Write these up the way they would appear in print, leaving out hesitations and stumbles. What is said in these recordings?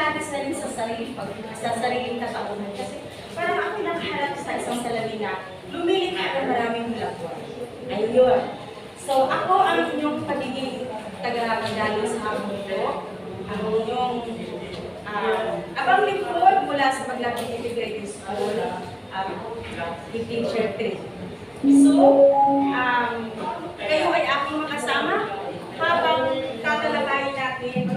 paglatis na rin sa sariling katauhan. Kasi parang ako nakaharap sa isang salamin na lumilikha ng maraming hulapuan. Ayun. So ako ang inyong pagiging taga-pagdalo sa hapon ko. Ang inyong abang lingkod mula sa Paglapit Integrated School, Teacher 3. So, kayo ay aking makasama habang tatalakayin natin.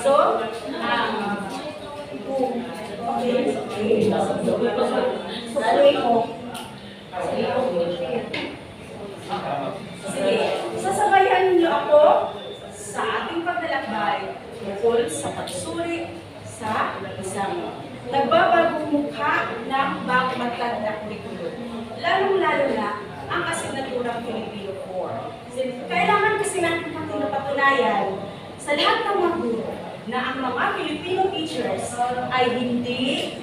So, sige, sasabayan niyo ako sa ating paglalakbay tungkol sa pagsuri sa isang nagbabagong mukha ng bakmatag na kurikulum. Lalong-lalo na ang asignaturang Filipino 4. Kailangan kasi natin napatunayan sa lahat ng mga guro na ang mga Filipino teachers ay hindi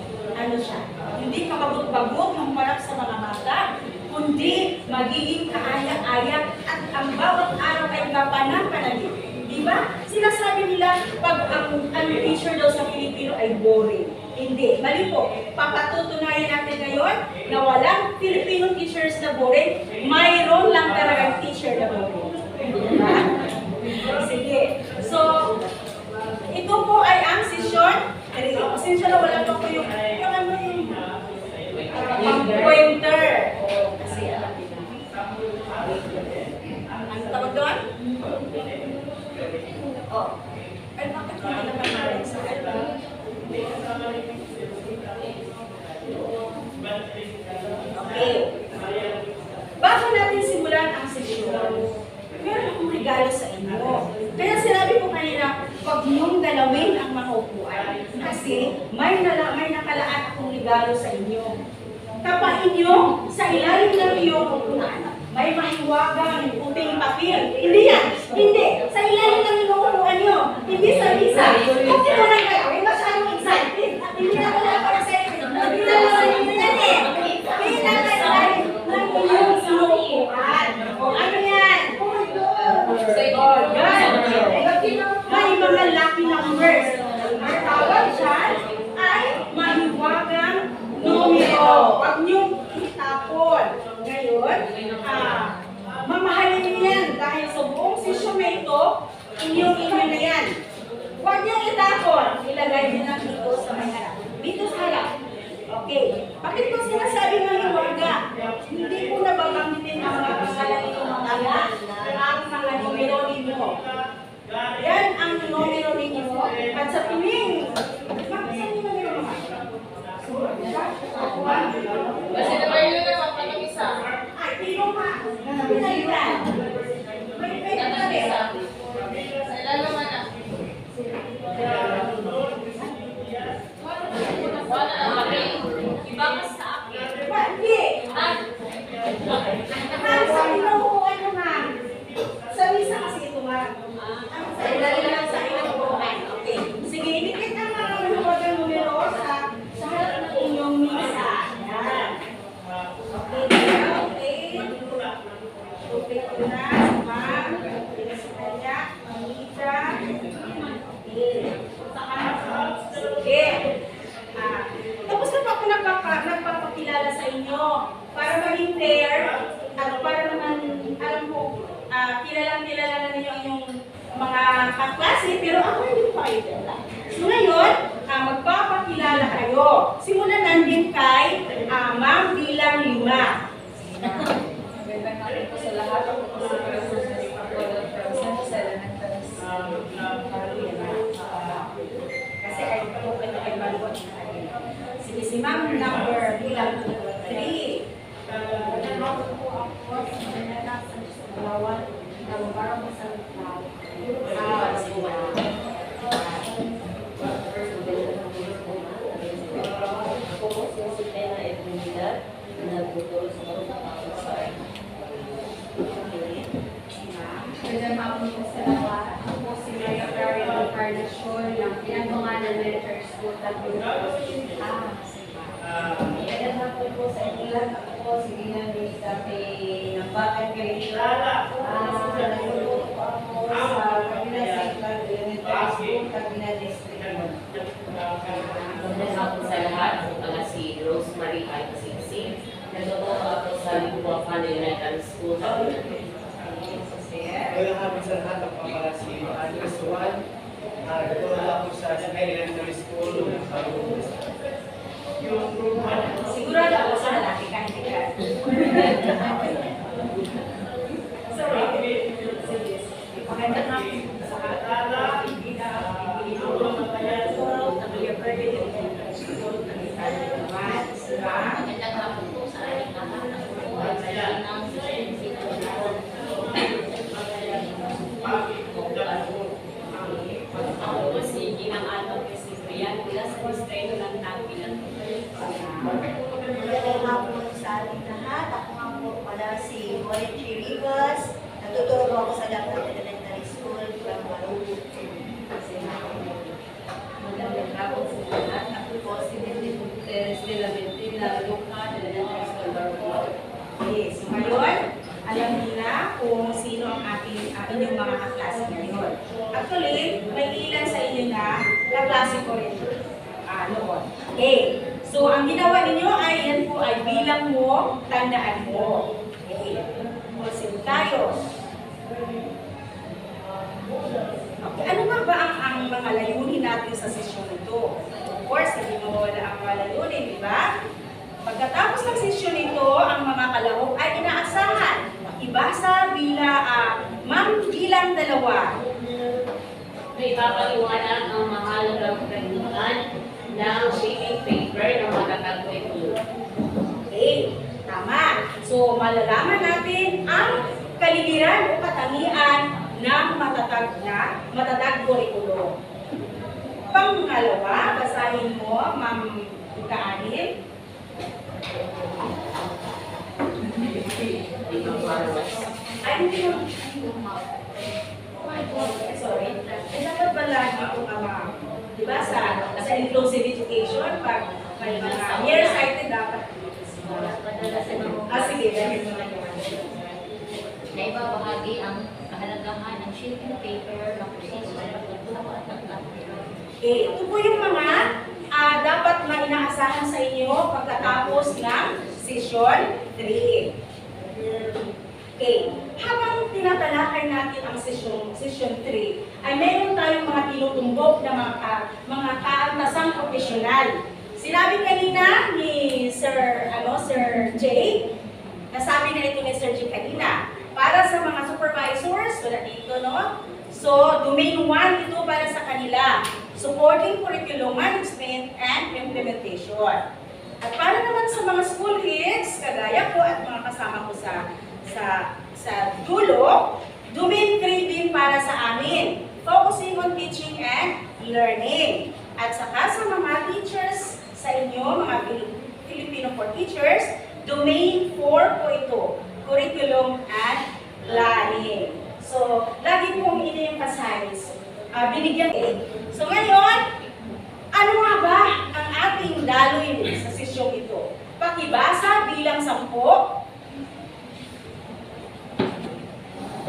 hindi kababot-babot ng marap sa mga mata, kundi magiging kaaya-aya at ang bawat araw ay kapanang-panagin. Diba? Sinasabi nila pag ang teacher daw sa Filipino ay boring. Hindi. Mali po. Papatutunayan natin ngayon na walang Filipino teachers na boring. Mayroon lang talagang teacher na boring. Diba? Sige. So, ito po ay ang session. Pasensya na wala pa po yung pointer. Kasi ang tawag doon? Oh. Ay, bakit ko na naman sa okay. Bago natin simulan ang sesyon, meron akong regalo sa inyo. Kaya sinabi ko kanina, huwag niyong galawin ang mga upuan. Kasi may nakalaan akong regalo sa inyo. Tapain niyo sa ilalim ng iyong upuan. May mahiwagang puting papel. Hindi yan. Hindi. Sa ilalim ng iyong upuan niyo. Hindi sa visa. Kasi mo lang kayo. Ay masyadong excited. Hindi na wala para sa inyo. Hindi na wala nyo yan eh. Hindi na kayo ng iyong upuan. O ano yan? O yan. May mga lucky numbers. Ang tawag dyan ay mahiwagang numero. Huwag niyong itapon. Ngayon, mamahalin niyo yan dahil sa buong session na ito, inyong na yan. Huwag niyong itapon. Ilagay niyo na dito sa may harap. Dito sa harap. Okay. Bakit ko sinasabi ng hiwaga? Hindi ko nababanggitin ang mga pangalan nito ang mga numero ninyo. Yan ang numero ninyo. At sa tuwing, saan yung numero naman? Kasi naman yun naman, patang isa. Ay, tino ka. Pinalitan. May isa. Sa ilalaman na. Wala na kami. Iba ka sa akin. Hindi. Sa inuupuan mo nga. Sa misa kasi ito nga. Sa ilalim lang sa inuupuan. Okay. Sige, inikit ang mga manuwagang numero sa harap ng inyong misa. Yan. Okay. Okay ko na. Ma'am. Sa kanya. Mamita. Okay. Sige. Tapos na pa ako nagpapakilala sa inyo para maging fair at para naman, alam ko, kilala na ninyo yung mga kaklase, pero ako hindi pa kayo kilala. So ngayon, magpapakilala kayo. Simulan natin kay Ma'am bilang 5. Magandang hapon po sa lahat. Ako po sa kasi ay ito ay maluwag na kayo. Sige, si Ma'am number bilang 3. Magandang hapon po sa lahat. Ako po si Maria Claria Encarnacion ng Pinagbanganan Military School, Taguig. Magandang hapon po sa inyo lahat. Ako po si Gina Luisa ng Bakit Grade. Nagtuturo po Magandang hapon sa lahat. Ako pala si Rosemary I. Pasigsig. Nagtuturo ako sa Lingua Franca Elementary School. Magandang hapon sa lahat. Ako pala si Andres Juan. Nagtuturo ako sa Sinay Elementary School. Sigurado ako sa lalaki ka, hindi ka. Sorry. Sige. Magandang hapon sa lahat. Magandang hapon po sa ating lahat. Ako po ay ng Ako po si Ginang Anton Pesisrian mula sa distrito ng Tangbilan. Magandang hapon sa ating lahat. Ako nga po pala si Oren G. Rivas. Natuturo ako sa Lapad Elementary School from Marubu. Magandang hapon sa lahat. Ako po si Nilin Teres de la Ventina Luca Elementary School, Barco. Okay, so ngayon, alam nila kung sino ang inyong mga kaklase ngayon. Actually, may ilan sa inyo na kaklase ko rin noon. Okay, so ang ginawa ninyo ay yan po ay bilang mo, tandaan mo. Okay, proceed tayo. Okay, ano nga ba ang mga layunin natin sa sesyon ito? Of course, hindi mo wala ang mga layunin, di ba? Pagkatapos ng sesyon ito, ang mga kalahok ay inaasahan. Ibasa bilang dalawa. May papaliwanag ang mahalagang kahinaan ng reading paper ng matatag curriculum. Okay, tama. So, malalaman natin ang kaligiran o katangian ng matatag curriculum. Pangalawa, basahin mo, Ma'am Kaanin. Ay, hindi mo. Sorry. Dapat pala dito ka, ma'am. Diba sa inclusive education, pag may mga nearsighted dapat. Sige, dahil mo na yun. Naibabahagi ang kahalagahan ng shielding paper ng proseso sa pagtuturo at Okay, ito po yung mga dapat na inaasahan sa inyo pagkatapos ng session 3. Okay, habang tinatalakay natin ang session 3, ay meron tayong mga tinutumbok na mga kaantasang profesional. Sinabi kanina ni Sir Jay, nasabi na ito ni Sir Jay kanina, para sa mga supervisors, wala dito, no? So, domain 1 ito para sa kanila. Supporting curriculum management and implementation. At para naman sa mga school heads, kagaya ko at mga kasama ko sa dulo, domain 3 din para sa amin. Focusing on teaching and learning. At saka sa mga teachers sa inyo, mga Filipino for teachers, domain 4 po ito, curriculum and planning. So, lagi pong ini-emphasize, binigyan So ngayon, ano nga ba ang ating daloy sa sesyong ito? Pakibasa bilang 10.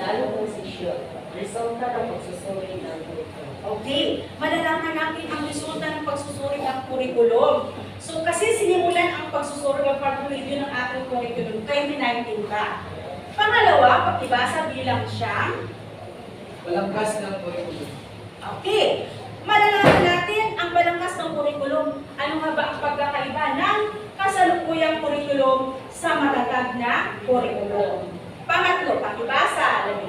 Dalo posisyon. Resulta ng pagsusuri ng curriculum. Okay, malalaman natin ang resulta ng pagsusuri ng curriculum. So kasi sinimulan ang pagsusuri ng pag-review ng ating curriculum 2019 pa. Pangalawa, pakibasa bilang siyang. Balangkas ng curriculum. Okay, malalaman natin ang balangkas ng curriculum. Ano nga ba ang pagkakaiba ng kasalukuyang curriculum sa matatag na curriculum? Pangatlo, pakibasa, 12.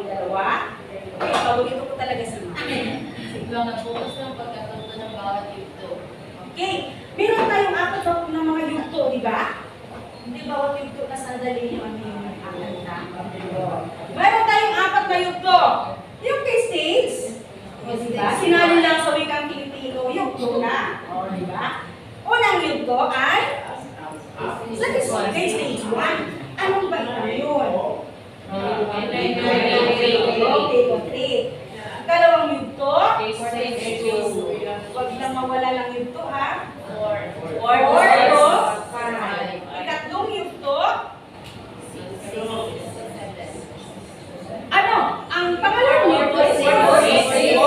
Okay, paborito ko talaga sa mga. Siglang nag-focus ng pagkatuto ng bawat yugto. Okay, meron tayong 4 na mga yugto, di ba? Hindi bawat yugto na sandali yung meron tayong 4 na yugto. Yung K-States, diba? Sinali lang sa wikang Pilipino, yugto na. O, diba? Unang yugto ay sa K-Stage 1. Anong ba ito yun? Okay. Dalawang yugto. Huwag na mawala lang yugto, ha? Or ito. Ikatlong yugto. Ano? Ang pangalawang yugto ay 7.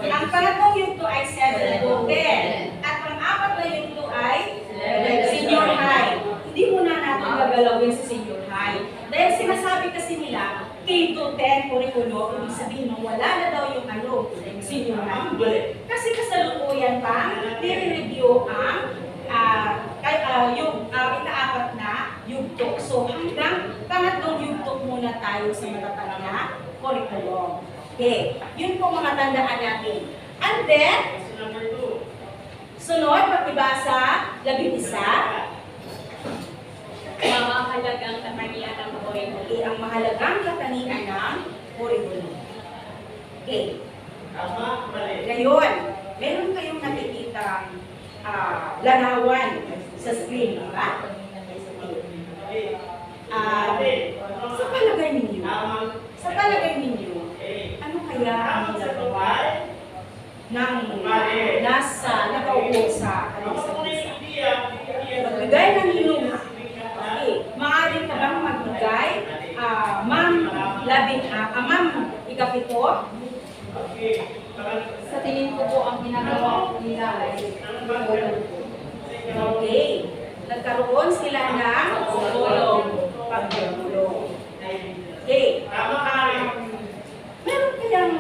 Ang pangatlong yugto ay 7 to 10. At ang apat na yugto ibig sabihin mawala na daw yung ano, senior na hindi. Kasi kasalukuyan pa, nire-review ang yung ikaapat na yugtok. So hanggang pangatlong yugtok muna tayo sa matatag na curriculum. Okay, yun po mga tandaan natin. And then, sunod, pagbasa, 11. Mahalagang katangian ng curriculum. Okay, ang mahalagang katangian ng curriculum. Okay. Ngayon, meron kayong nakikita larawan sa screen, di ba? Sa palagay ninyo, ano kaya ang ginagawa ng nakaupo sa magbigay ng hinuma? Okay, maaari ka bang magbigay, Ma'am Ikapito? Sa tingin ko po, ang ginagawa ko nila ay tulong po. Okay. Nagkaroon sila ng pagtulong. Okay. Meron kayang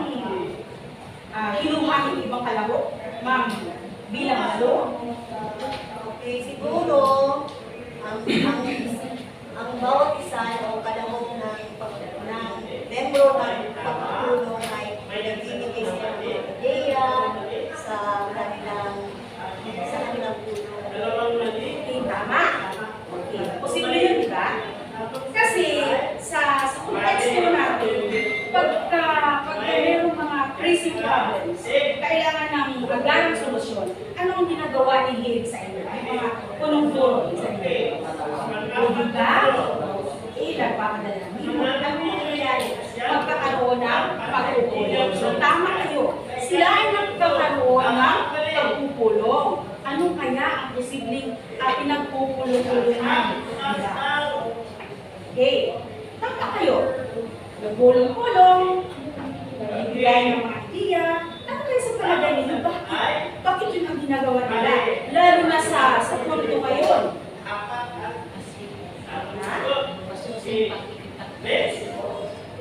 hinuha ng ibang kalahok, Ma'am, bilang malo? Okay, siguro, ang bawat isa o kalahok ng membro ng pagtulong ay nagbibigay sila ng mga ideya sa kanilang tulong. Okay, tama. Okay. Posible yun, di ba? Kasi sa konteksto natin, pagka mayroong mga pressing problems, kailangan ng agad solusyon. Anong ginagawa ni Hilig sa inyo? Yung mga punong-puno sa inyo. O diba? Nagpapadala ng himo. Ano yung nangyayari? Magkakaroon ng pagpupulong. So tama kayo. Sila ay nagkakaroon ng pagpupulong. Ano kaya ang posibleng pinagpupulong-pulungan nila? Okay. Tama kayo. Nagpulong-pulong, nagbibigay ng mga idea. Ano kayo sa palagay ninyo? Bakit yun ang ginagawa nila? Lalo na sa punto ngayon.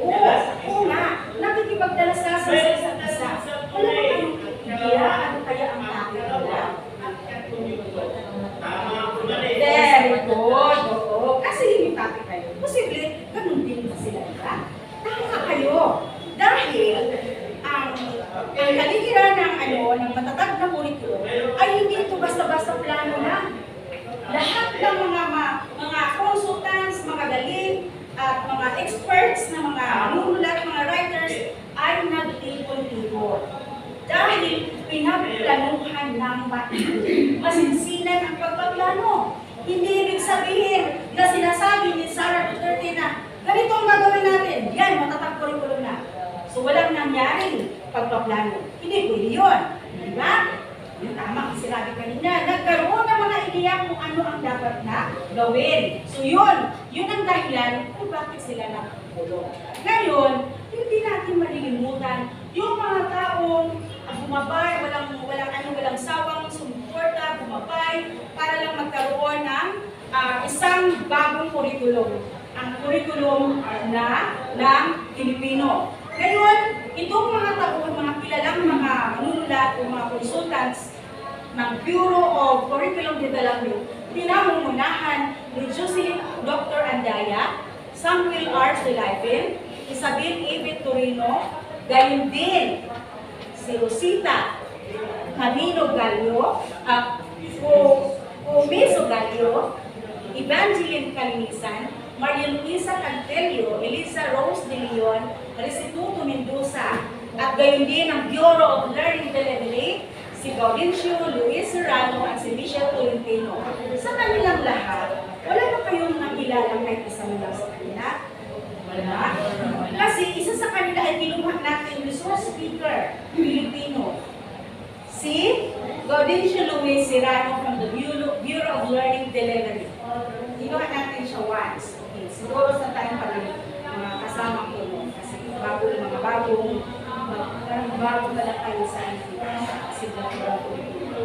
Oo nga. Nakikipagdalasasan sa isa't isa. Wala ba kayong idea? Ano kaya ang topic nila? Very good. Oo. Kasi yung topic kayo. Posible, ganun din ba sila, diba? Tama kayo. Dahil, ang kaligiran ng matatag na curriculum ay hindi ito basta-basta plano lang. Lahat ng mga consultants, mga galing, at mga experts na mga manunulat, mga writers, ay nagtipon-tipon. Dahil pinagplanuhan ng masinsinan ang pagpaplano. Hindi ibig sabihin na sinasabi ni Sara Duterte na ganito ang gagawin natin. Yan, matatag curriculum na. So walang nangyaring pagpaplano. Hindi pwede yun. Diba? Yung tama ang sinabi kanina, nagkaroon ng mga ideya kung ano ang dapat na gawin. So yun ang dahilan kung bakit sila nakapulong. Ngayon, hindi natin malilimutan yung mga taong bumabay, walang sawang sumuporta, bumabay, para lang magkaroon ng isang bagong kurikulum. Ang kurikulum ng Pilipino. Ngayon, itong mga taon, mga kilalang mga manunulat o mga consultants ng Bureau of Curriculum Development, pinamumunahan ni Jocelyn Dr. Andaya, Samuel R. Sulaivan, Isabel A. Victorino, gayon din si Rosita Camino Gallo, Comeso Gallo, Evangeline Calinisan, Maria Luisa Cantelio, Elisa Rose de Leon, Restituto Mendoza, at gayon din ang Bureau of Learning Delivery, si Gaudencio Luis Serrano at si Michelle Tolentino. Sa kanilang lahat, wala ba kayong nakilalang kahit isa mula sa kanila? Wala. Kasi isa sa kanila ay kinuha natin resource speaker, Filipino. Si Gaudencio Luis Serrano from the Bureau of Learning Delivery. Kinuha natin siya once. Okay. Siguro sa time pa rin mga kasama ko mo. Kasi mga bagong pala kayo sa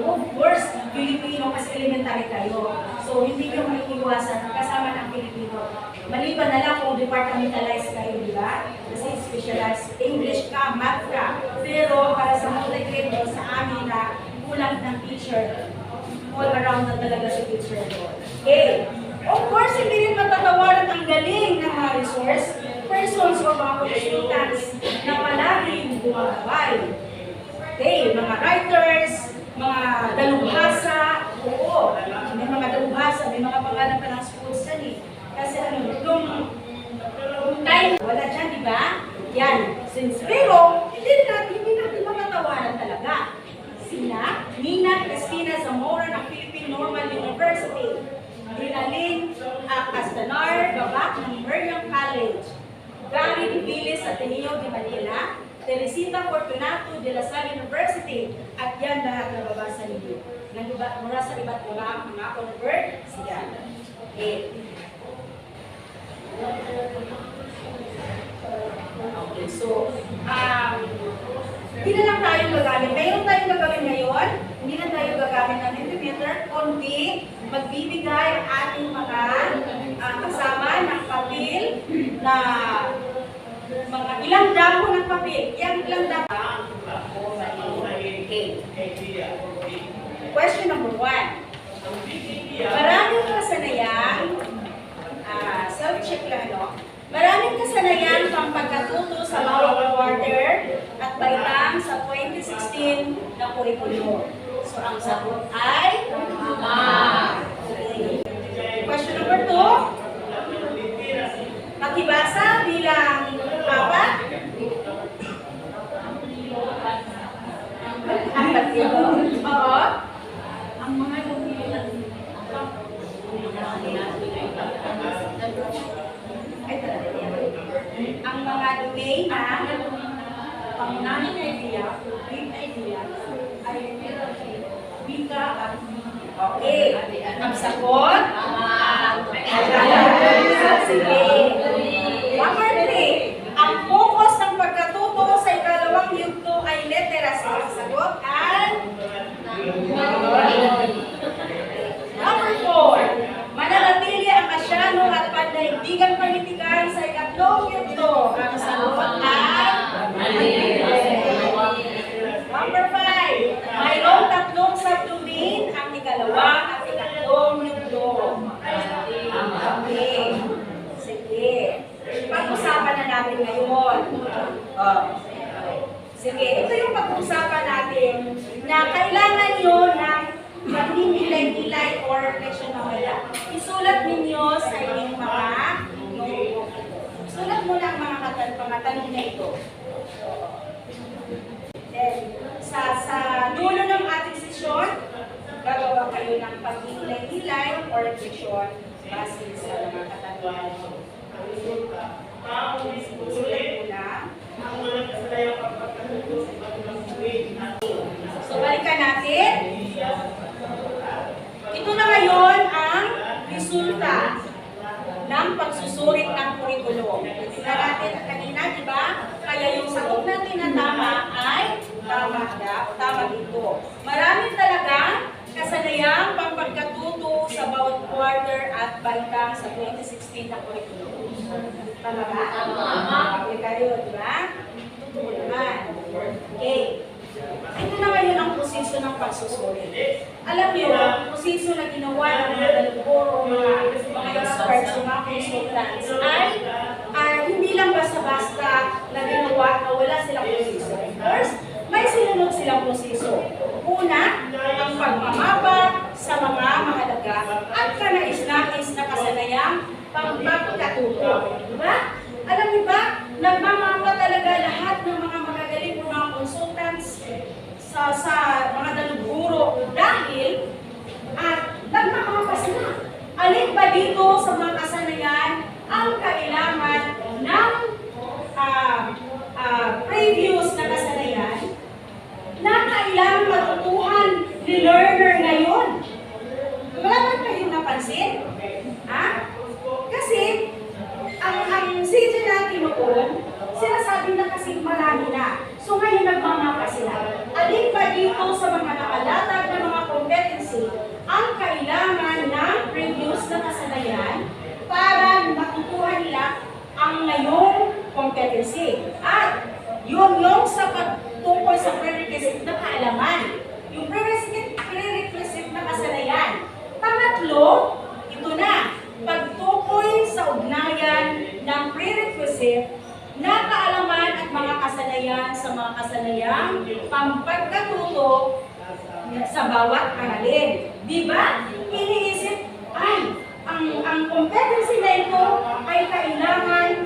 of course, Filipino kasi elementary kayo. So, hindi nyo maiiwasan kasama ng Filipino. Maliban na lang kung departmentalized kayo, di ba? Kasi specialized English ka, math ka. Pero para sa multi-grade o sa amin na kulang ng teacher, all around na talaga si teacher doon. Okay. Of course, hindi rin matatawaran ang galing ng mga resource persons o mga consultants na palaging gumagabay. Okay, mga writers, mga dalubhasa, oo, may mga dalubhasa, may mga pangalan pa ng schools yan eh. Kasi nung time, wala dyan, di ba? Yan. Pero, hindi natin matatawaran talaga. Sina Nina Cristina Zamora ng Philippine Normal University, Rinalyn Castanar, babak ng Meriam College, Gary Dibilis sa Ateneo de Manila, Teresita Fortunato de La Salle University, at yan lahat na babasa ninyo. Mula sa iba't ibang mga universidad. Okay. Okay, so, hindi na lang tayo gagamit. Mayroon tayong gagawin ngayon. Hindi na tayo gagamit ng Mentimeter, kundi magbibigay ang ating mga kasama ng papel na mga ilang damo ng papel. Yan ilang damo. Okay. Question number 1. Maraming kasanayan, self-check lang, no? Maraming kasanayan pang pagkatuto sa bawat quarter at baitang sa 2016 na kurikulum. So, ang sagot ay okay. Question number 2. Makibasa bilang apat. Apat dito. Oo. Ang mga ang mga domain na pangunahing idea, big idea, ay wika at okay. Ang sagot? Sige. Number 3. Ang focus ng pagkatuto sa ikalawang yugto ay literacy. Ang sagot ay? Number 4. Mananatili ang Asyano at pandaigdigang panitikan sa ikatlong yugto. Ang sagot ay? Number 5. Mayroong tatlong subdomain ang ikalawang at ikatlong yugto. Okay. Sige. Pag-usapan na natin ngayon. Sige, ito yung pag-usapan natin na kailangan nyo ng magnilay-nilay or reflection na wala. Isulat ninyo sa inyong mga notebook. Sulat mo lang mga tanong na ito. Then, sa dulo ng ating sesyon, gagawa kayo ng pagnilay-nilay or reflection base sa mga katanungan. Sulat mo lang. So, balikan natin. Ito na ngayon ang resulta ng pagsusulit ng kurikulum. Tingnan natin kanina, di ba? Kaya yung sagot natin na tama ay tama dito. Marami talagang kasanayang pagkatuto sa bawat quarter at baitang sa 2016 na kurikulum. Tama ba? Tama. Okay kayo, di ba? Totoo naman. Okay. Ito na ngayon ang proseso ng pagsusulit. Alam niyo, proseso na ginawa ng mga daluboro, mga experts, mga consultants, ay hindi lang basta-basta na ginawa na wala silang proseso. Of course, may sinunod silang proseso. Una, ang pagmamapa sa mga mahalaga at kanais-nais na kasanayang pagkatuto. Diba? Alam niyo ba, nagmamapa talaga lahat ng mga magagaling ng mga consultants sa mga daluburo dahil nagmamapa sila. Alin ba dito sa mga kasanayan ang kailangan ng previous na kasanayan na kailangan matutuhan ni learner ngayon? Wala ba kayong napansin? Ha? Kasi ang CJ natin noon, sinasabi na kasi marami na. So ngayon nagmamapa sila. Alin ba dito sa mga nakalatag na mga competency ang kailangan ng previous na kasanayan para matutuhan nila ang ngayong competency? mga kasanayang pampagkatuto sa bawat aralin. Di ba? Iniisip, ay, ang competency na ito ay kailangan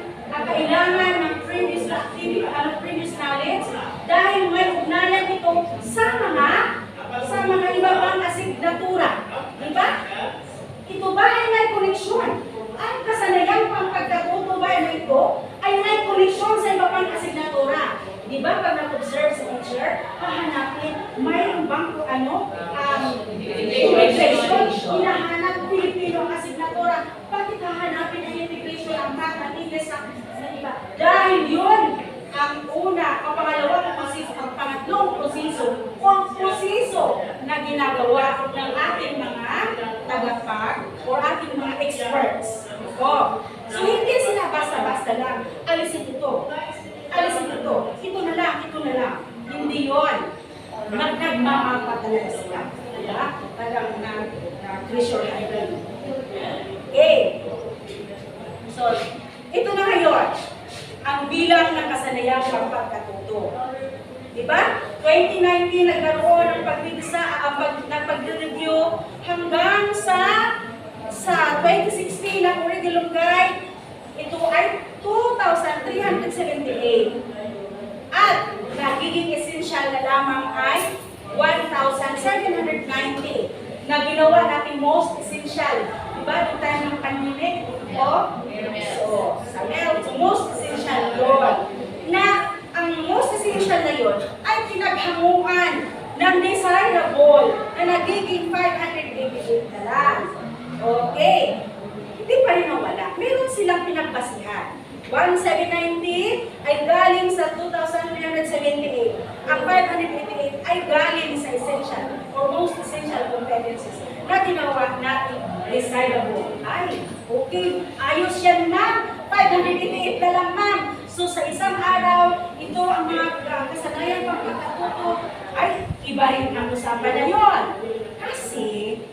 ng previous activity, previous knowledge dahil may ugnayan ito sa mga iba pang asignatura. Di ba? Ito ba ay may koneksyon? Ang kasanayang pampagkatuto ba na ito ay may koneksyon sa iba pang asignatura. Di ba pag nag-observe sa teacher, hahanapin, mayroon bang integration, hinahanap Pilipino ang asignatura, bakit hahanapin ang integration ang math, ang English, sa iba? Dahil yun ang una, ang pangalawang proseso, ang pangatlong proseso, o ang proseso na ginagawa ng ating mga tagapag o ating mga experts. So hindi sila basta-basta lang, alisin ito. Ito na lang. Hindi yun. Nagmamapa talaga sila. Diba? Talagang na-treasure item. Okay. So, ito na ngayon. Ang bilang ng kasanayang pagkatuto. Diba? 2019, nagkaroon ng pag-review hanggang sa 2016 ang curriculum guide. Ito ay 2,378. At nagiging essential na lamang ay 1,790 na ginawa natin most essential. Diba? Doon tayo ng pandemic. So, most essential yun. Na ang most essential na yun ay pinaghanguan ng desirable na nagiging 588 na lang. Okay. Hindi pa rin nawala. Meron silang pinagbasihan. 1,790 ay galing sa 2,378. Ang 588 ay galing sa essential or most essential competencies na ginawa natin desirable. Ay, okay. Ayos yan, ma'am. 588 na lang, ma'am. So, sa isang araw, ito ang mga kasanayan pagkakatuto ay iba rin ang usapan na yun. Kasi,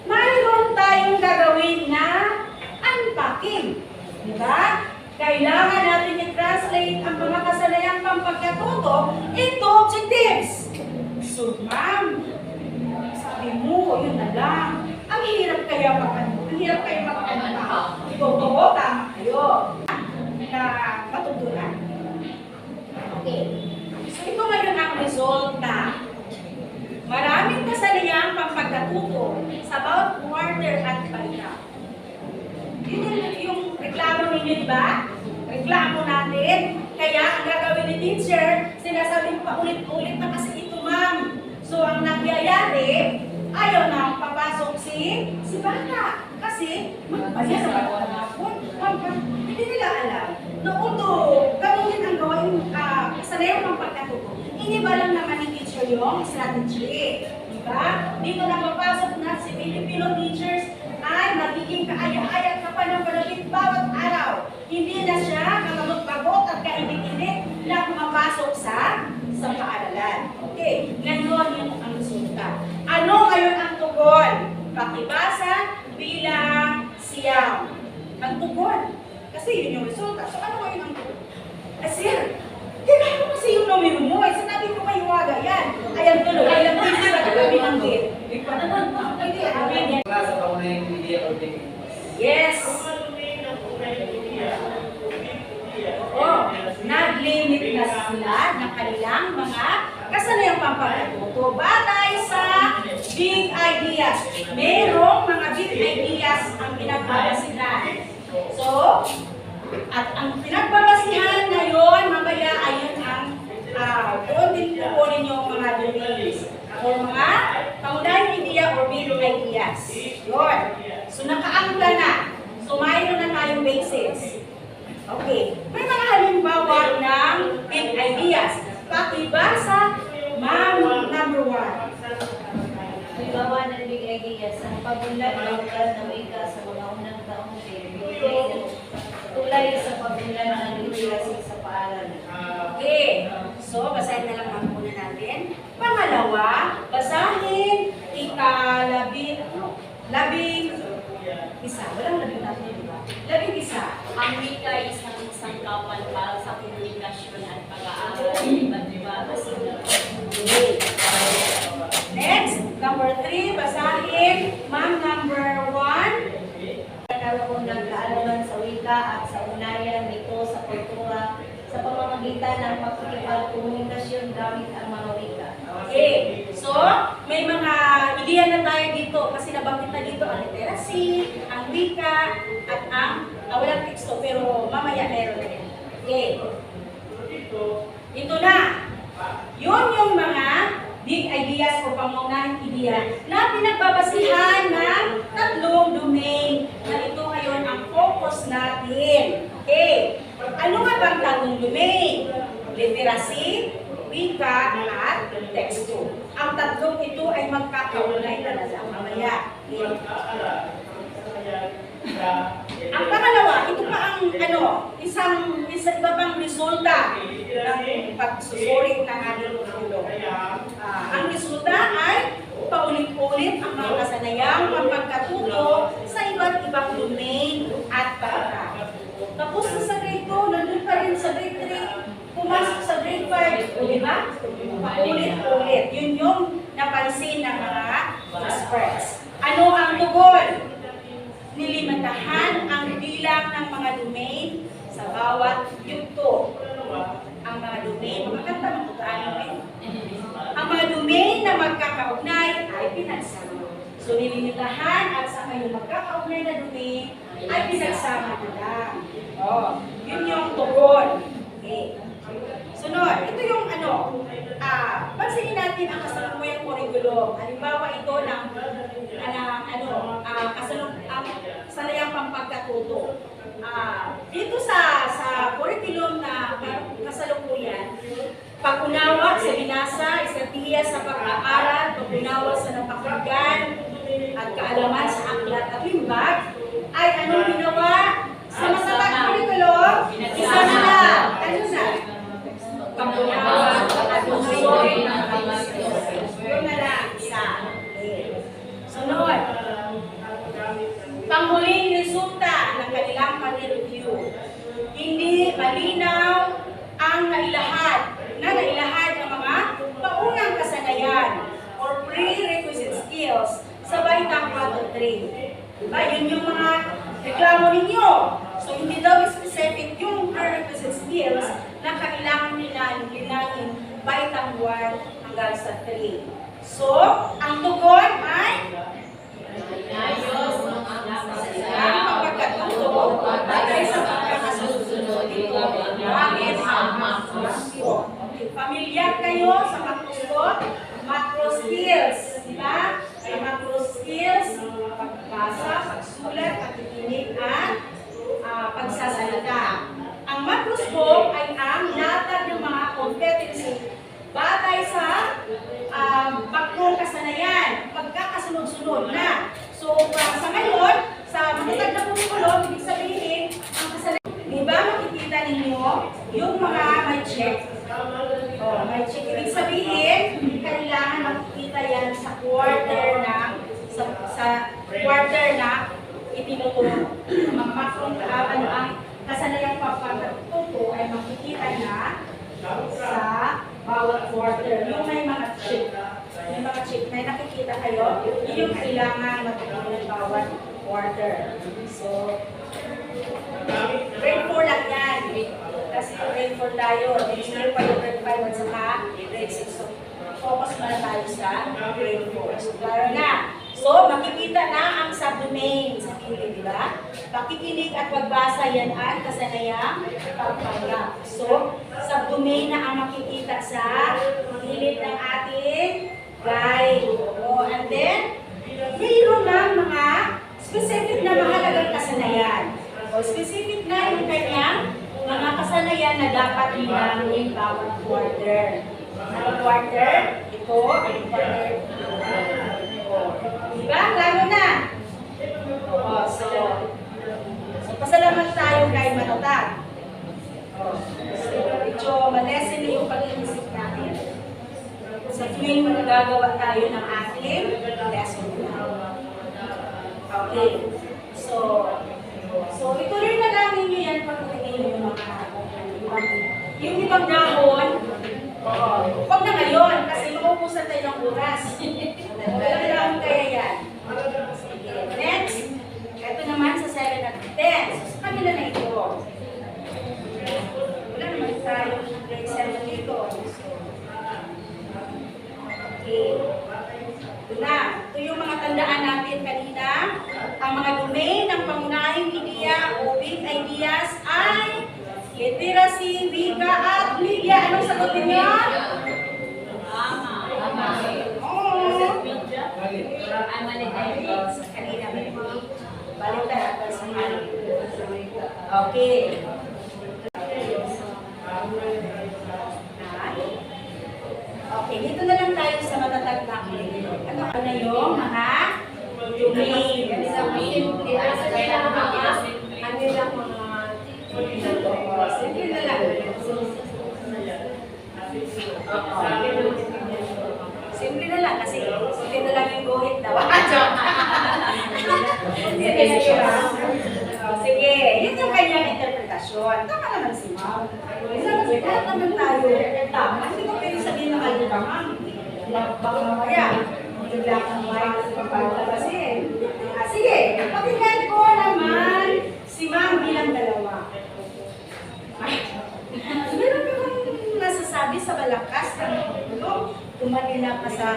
mayroon tayong gagawin na unpacking. Diba? Kailangan natin i-translate ang mga kasanayang pampagkatuto into objectives. So, ma'am, sabi mo, yun na lang. Ang hirap kaya magkano. Totoo, tama kayo. Na matutunan. Okay. So, ito ngayon ang resulta. Maraming kasanayang pampagkatuto sa bawat quarter at palita. Yun yung reklamo ninyo, di ba? Reklamo natin. Kaya ang gagawin ni teacher, sinasabing paulit-ulit na kasi ito, ma'am. So, ang nangyayari, ayaw na papasok si bata. Kasi, magbayan na ba hapon? Hindi nila alam. Noon to, gawin ang gawin, kasanayang pampagkatuto. Iniba lang naman ni teacher yung strategy. Diba? Dito na papasok na si Filipino teachers ay magiging kaaya-aya ka pa ng panabit bawat araw. Hindi na siya kamagot-bagot at kainit-init na pumapasok sa paaralan. Okay, ngayon yung ang resulta. Ano ngayon ang tugon? Pakibasa bilang siyam. Ang tugon. Kasi yun yung resulta. So ano ngayon ang tugon? Sir, kailangan mo kasi yung numero mo. Sinabi ko kayo waga yan. Ayan tuloy. Ayan tuloy sa kagabi ng gate. Wala sa paunahing media or technique. Yes. Nag-limit na sila ng kanilang mga kasanayang pampagkatuto batay sa big ideas. Merong mga big ideas ang pinagbabasihan. So, at ang pinagbabasihan ngayon, mamaya ayun ang doon din kukunin yung mga domains o mga pangunahing idea or big ideas. Yun. So, nakaangkla na. So, mayroon na tayong basis. Okay. May mga halimbawa ng big ideas. Pakibasa, ma'am, number 1. Halimbawa ng big ideas, ang pagunlad ng wika sa mga unang taong pinibigay tulay sa pagunlad ng literasi sa paaralan. Okay. So, basahin na lang ang muna natin. Pangalawa, basahin labing isa. Walang labing natin, di ba? Labing isa. Ang wika ay isang kapan para sa komunikasyon at pag-aaral. ng makikipagkomunikasyon gamit ang mga wika. Okay. So, may mga ideya na tayo dito kasi nabanggit na dito ang literacy, ang wika, at ang walang teksto pero mamaya meron na yan. Okay. Ito na. Yun yung mga big ideas o pangunahing ideya na pinagbabasihan ng tatlong domain na ito ngayon ang focus natin. Okay. Ano nga bang tatlong domain? Literacy, wika, at teksto. Ang tatlong ito ay magkakaulay talaga mamaya. Okay. Ang pangalawa, ito pa ang iba pang resulta ng pagsusuri ng ating ulo. Ang resulta ay paulit-ulit ang mga kasanayang pagkatuto sa iba't ibang domain at paaralan. Tapos sa grade 2, nandun pa rin sa grade 3, pumasok sa grade 5, di ba? Paulit-ulit. Yun yung napansin ng mga experts. Ano ang tugon? Nilimitahan ang bilang ng mga domain sa bawat yugto. Ang mga domain, magkakanta magkakaano ang mga domain na magkakaugnay ay pinagsama. So nilimitahan at sa may magkakaugnay na domain ay pinagsama na lang. Oh, yun yung tugon. Okay. Sunod, ito yung pansinin natin ang kasalukuyang curriculum. Halimbawa ito ng kasaluyang pampagkatuto. Dito sa curriculum na kasalukuyan, pag-unawa sa binasa, estratehiya sa pag-aaral, pag-unawa sa napakinggan, at kaalaman sa aklat at limbag, ay anong ginawa sa matatag curriculum? Isa na lang. Ano na? Pag-unawa at pag-unawa ng pag-unawa. Yun na lang. Isa. Sunod. Panghuling resulta ng kanilang pag-review. Hindi malinaw ang nailahad ng mga paunang kasanayan or prerequisite skills sa baitang 1-3. Diba? Yun yung mga reklamo ninyo. So, hindi daw specific yung prerequisite skills na kailangan nila linangin baitang 1 hanggang sa 3. So, ang tugon ay ang pagkatuto batay sa pagkakasunod dito. Bakit ang macroscope? Familiar kayo sa macroscope? Macro skills, di ba? May macro skills, pagbasa, pagsulat, pagkikinig, at pagsasalita. Ang macroscope ay ang latag ng mga competency batay sa baktong kasanayan, pagkakasunod-sunod na. So, sa ngayon, sa matatag na curriculum, ibig sabihin, ang kasanayan, di ba makikita ninyo yung mga may check? May check. Ibig sabihin, kailangan makikita yan sa quarter na itinuturo. Ang makrong ang kasanayang pagkatuto ay makikita na sa bawat quarter. Yung may mga chip. May nakikita kayo, yung kailangan matutunan ng bawat quarter. So, grade 4 lang yan. Kasi grade 4 tayo. Next year pa yung grade 5 at saka grade 6. So, focus na tayo sa grade 4. So, klaro na. So, makikita na ang subdomain sa kilid, di ba? Pakikinig at pagbasa yan ang kasanayang pagpanggap. So, subdomain na ang makikita sa kilid ng ating guide. And then, mayroon ng mga specific na mahalagang kasanayan. Specific na yung kanyang mga kasanayan na dapat linangin bawat quarter. Ang quarter, ito, ang quarter. Diba? Lalo na. So, pasalamat tayo kay Matatag. So, medyo malesen na yung pag-iisip natin. Sa tuwing magagawa tayo ng ating lesson plan. Okay. So ito rin na lang ninyo yan pag yung mga yung ibang dahon, huwag na ngayon kasi mauubusan tayo ng oras. Walang dahon kaya yan. Sige. Next, ito naman sa 7 at 10. So, sa kanila na ito. Wala naman tayo ng grade 7 literacy, wika, at media. Anong sagutin niyo? Oo. Ang maligay sa kanila. Baliktad at sa hali. Okay. Okay, dito na lang tayo sa matatag na ulit. Ano na yung mga domain? Simple na lang. Simple na lang kasi simple na lang yung guhit daw. Sige, yun yung kanyang interpretasyon. Tama naman si Ma'am. Lahat naman tayo tama. Hindi ko pwede sabihin na kayo tama. Baka mamaya, bigla kang mic sa pagpapalasin. Sige, pakinggan ko naman si Ma'am bilang dalawa. Meron ka bang nasasabi sa malakas na tulong? Tumanila ka sa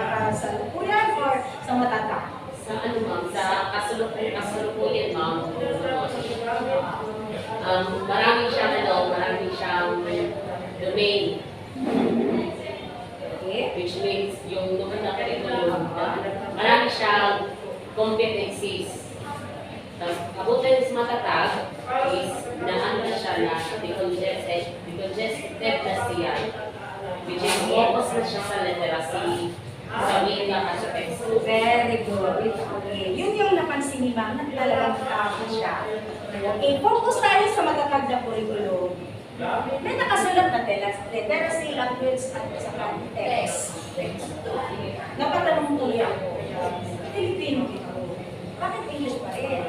lukuyan or sa matatak? Sa ano ma'am, sa kasalukuyan ma'am, marami siyang domain. Okay? Which means yung naman na curriculum, marami siyang competencies. Tapos, abutin sa matatag is na ano na siya na decongested na siya. Which is focus na siya sa literacy, sa media at sa textbook. Very good. Okay. Yun yung napansin ni Ma'am na talagang tama siya. Okay, focus tayo sa matatag na curriculum. May nakasulat na literacy, language, at saka text. Napatanong tuloy ako. Filipino ito. Bakit English pa rin?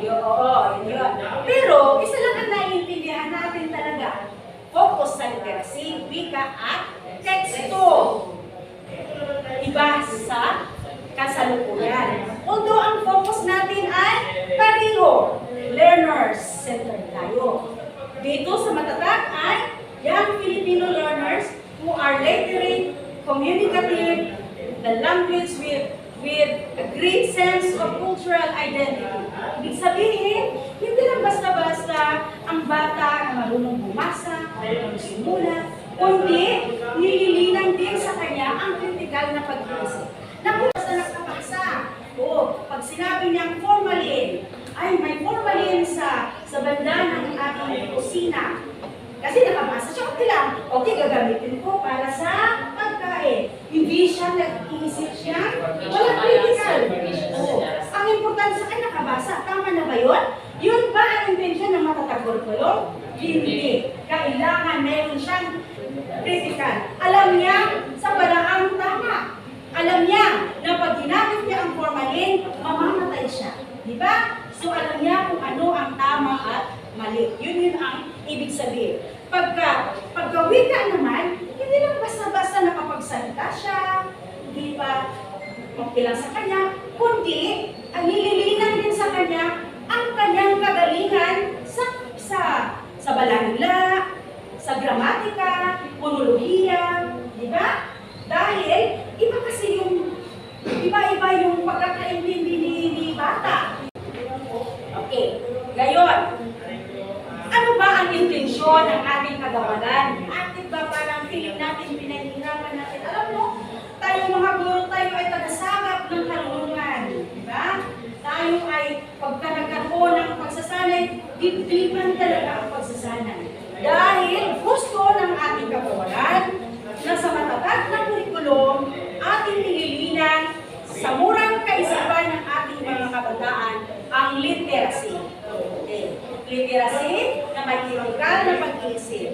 Yun. Pero, isa lang ang naiintindihan natin talaga. Focus sa literacy, wika, at teksto. Iba sa kasalukuyan. Although ang focus natin ay pareho, learners-centered tayo. Dito sa matatag ay young Filipino learners who are literate, communicative, the language with a great sense of cultural identity. Ibig sabihin, hindi lang basta-basta ang bata na marunong bumasa, marunong sumulat, kundi nililinan din sa kanya ang kritikal na pag-iisip. Naku, basta nakapaksa. O, pag sinabi niyang formalin, ay may formalin sa banda ng aking kusina. Kasi nakabasa siya, okay lang. Okay, gagamitin ko para sa pagkain. Hindi siya nag-iisip siya. Walang critical. Oo. Ang importante sa kanya, nakabasa. Tama na ba yun? Yun ba ang intensyon ng matatag curriculum? Hindi. Kailangan meron siyang critical. Alam niya sa paraang tama. Alam niya na pag ginamit niya ang formalin, mamamatay siya. Di ba? So alam niya kung ano ang tama at mali. Yun ang ibig sabihin. Pagkawika naman, hindi lang basta-basta nakapagsalita siya, hindi pa okay lang sa kanya, kundi ang nililinan din sa kanya ang kanyang kagalingan sa balanla, sa gramatika, monolohiya, di ba? Dahil iba kasi iba-iba yung pagkakaintindi ni bata. Okay, ngayon, ano ba ang intensyon ng ating kagawalan? Bakit ba parang feeling natin, pinahihirapan natin? Alam mo, tayo mga guro, tayo ay tagasagap ng karunungan. Diba? Tayo ay, pagka nagkaroon ng pagsasanay, dibdiban talaga ang pagsasanay. Dahil gusto ng ating kagawalan na sa matatag na kurikulum, ating nililinan sa murang kaisipan ng ating mga kabataan ang literacy. Okay. Literacy na may kritikal na pag-iisip.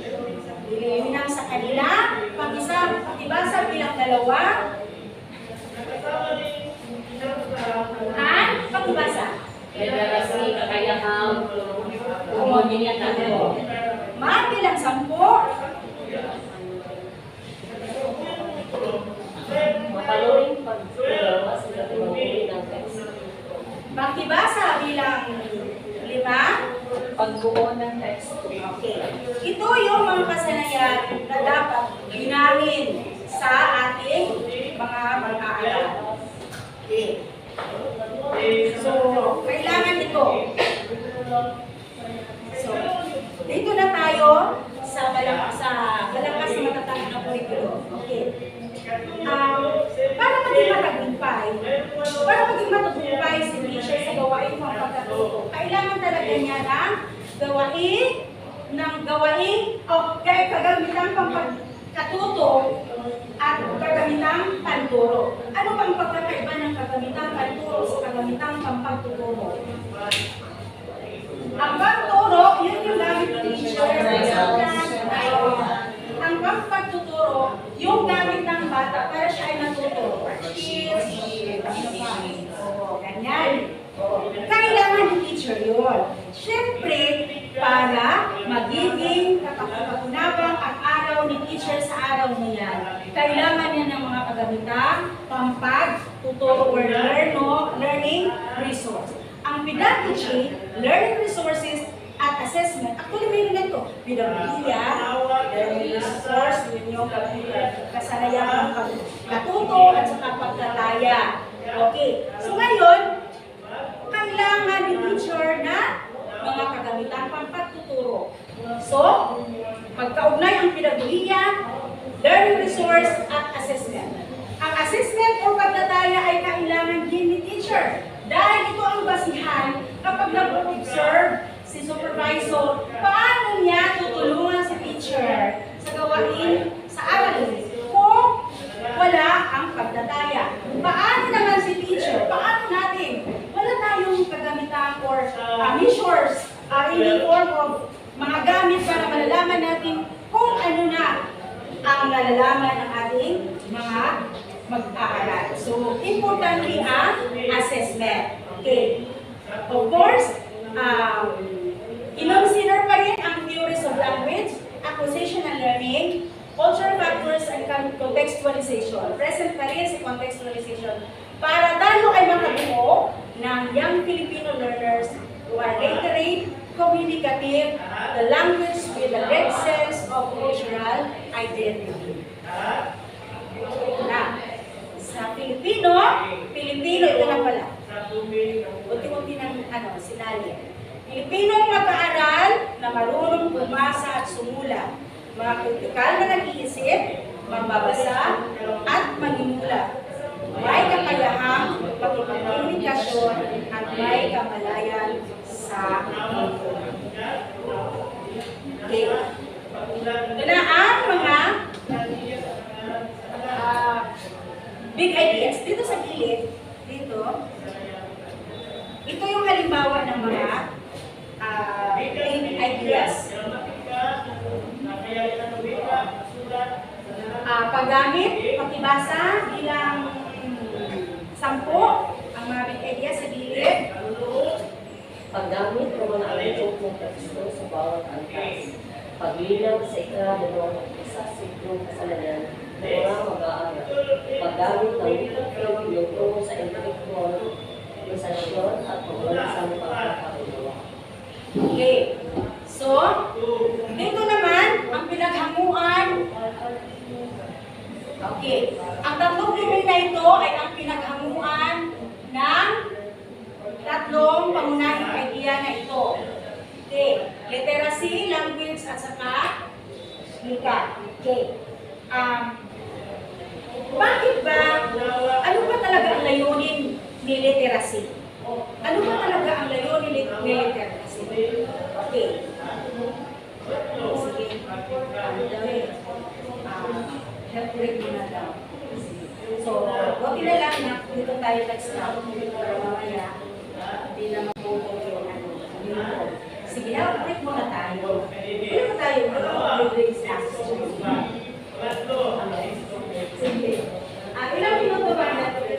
Nililinan sa kanila, pag-isa, pagbasa bilang dalawa, at pagbasa. Literacy, kakayahang, Komunidad. Mga bilang 10, mapaluring paggawa sa pagbubuhay ng text. pagbasa bilang 5, Pagbuo ng text. okay. Ito yung mga kasanayan na dapat ginamit sa ating mga mag-aaral. Okay. So, kailangan ito. So, tayo sa malakas na matatag na curriculum. Okay. Para maging matagumpay si teacher sa gawain ng pagkatuto, kailangan talaga niya kagamitang pagkatuto at kagamitang panturo. Ano bang pagkakaiba ng kagamitang panturo sa kagamitang pampagtuturo? Ang pagturo, yun yung gamit ng teacher. Ang pagtuturo, yung gamit ng bata para siya ay matuturo. Ganyan. Kailangan ng teacher yun. Siyempre, para magiging kapag-unabang ang araw ni teacher sa araw niya, kailangan niya ng mga kagamitang pampagtuturo or learning resource. Ang pedagogy, learning resources, at assessment, actually meron na ito. Pedagogya, learning resource, yun yung kasanayan ng pagkatuto at saka pagtataya. Okay. So ngayon, kailangan ni teacher na mga kagamitan pampagtuturo. So, pagkaugnay ang pedagogya, learning resource, at assessment. Ang assessment o pagtataya ay kailangan din ni teacher. Dahil ito ang basihan kapag nag-observe si supervisor, paano niya tutulungan si teacher sa gawain sa aralin kung wala ang pagtataya. Paano naman si teacher? Paano natin? Wala tayong kagamitan or measures in the form of mga gamit para malalaman natin kung ano na ang nalalaman ng ating mga mag-aaral. So, importantly ang assessment. Okay. Of course, i-consider pa rin ang theories of language, acquisition and learning, cultural factors, and contextualization. Present pa rin si contextualization para tayo ay makabuo ng young Filipino learners who are literate, communicative, the language with a great sense of cultural identity. Na, sa Pilipino ito na pala. Unti-unti ng sinali. Pilipinong mag-aaral na marunong bumasa at sumulat, mga kritikal na nag-iisip, mambabasa at manimula. May kakayahang pagkipagkomunikasyon at may kamalayan sa mundo. Okay. Ito na ang mga big ideas. Dito sa gilid, dito, ito yung halimbawa ng mga big ideas. Paggamit, pakibasa bilang 10 ang mga big ideas sa gilid. Paggamit ng mga alintong ng teksto sa bawat antas. Paglinaw sa isa sa itlong kasalanan ng mga mag-aaral. Paggamit ng wikipedic tungo sa intellectual, organisasyon at paglalasang pagkakaunawa. Okay. So, dito naman, ang pinaghanguan. Okay. Ang tatlong living na ito ay ang pinaghanguan ng tatlong pangunahing idea na ito. Okay. Literacy, language, at saka wika. Okay. Bakit ba? Ano ba talaga ang layunin ni literacy? Ano ba talaga ang layunin ni literacy? Okay. Sige. Help break muna daw. So, buti na lang na dito tayo nag-stop. Pero mamaya, hindi na maputol yung ano. Sige, help break muna tayo. Hindi mo tayo break stop. Sige. Ilang minuto ba natin?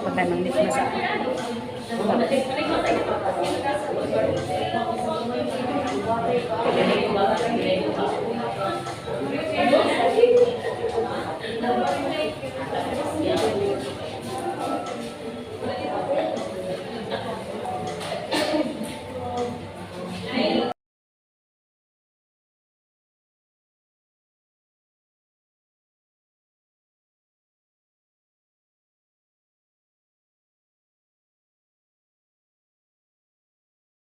Pagka nang dito na sa